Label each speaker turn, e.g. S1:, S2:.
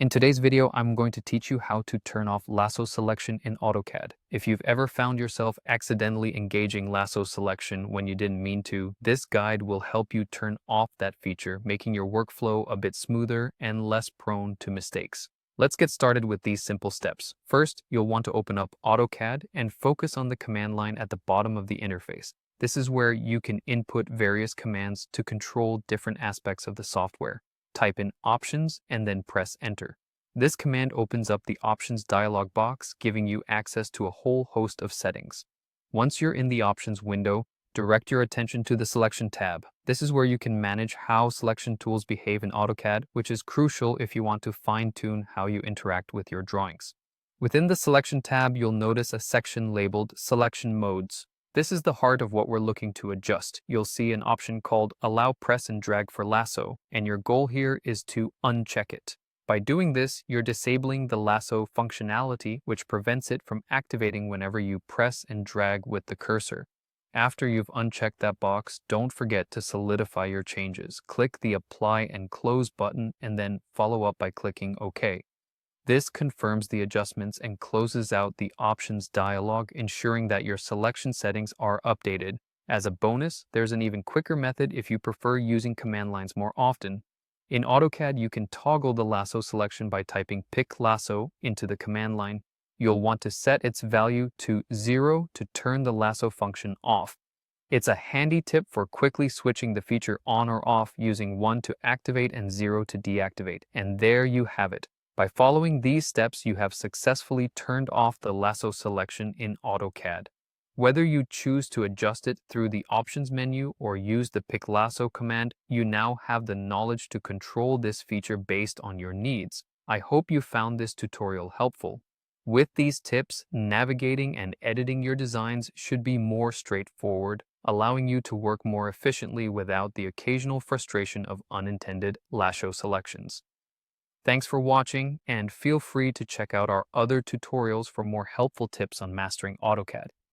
S1: In today's video, I'm going to teach you how to turn off lasso selection in Autocad. If you've ever found yourself accidentally engaging lasso selection when you didn't mean to, this guide will help you turn off that feature, making your workflow a bit smoother and less prone to mistakes. Let's get started with these simple steps. First, you'll want to open up Autocad and focus on the command line at the bottom of the interface. This is where you can input various commands to control different aspects of the software. Type in Options and then press Enter. This command opens up the Options dialog box, giving you access to a whole host of settings. Once you're in the Options window, direct your attention to the Selection tab. This is where you can manage how selection tools behave in AutoCAD, which is crucial if you want to fine-tune how you interact with your drawings. Within the Selection tab, you'll notice a section labeled Selection Modes. This is the heart of what we're looking to adjust. You'll see an option called Allow Press and Drag for Lasso, and your goal here is to uncheck it. By doing this, you're disabling the lasso functionality, which prevents it from activating whenever you press and drag with the cursor. After you've unchecked that box, don't forget to solidify your changes. Click the Apply and Close button and then follow up by clicking OK. This confirms the adjustments and closes out the Options dialog, ensuring that your selection settings are updated. As a bonus, there's an even quicker method if you prefer using command lines more often. In AutoCAD, you can toggle the lasso selection by typing Pick Lasso into the command line. You'll want to set its value to 0 to turn the lasso function off. It's a handy tip for quickly switching the feature on or off, using 1 to activate and 0 to deactivate. And there you have it. By following these steps, you have successfully turned off the lasso selection in AutoCAD. Whether you choose to adjust it through the Options menu or use the Pick Lasso command, you now have the knowledge to control this feature based on your needs. I hope you found this tutorial helpful. With these tips, navigating and editing your designs should be more straightforward, allowing you to work more efficiently without the occasional frustration of unintended lasso selections. Thanks for watching, and feel free to check out our other tutorials for more helpful tips on mastering AutoCAD.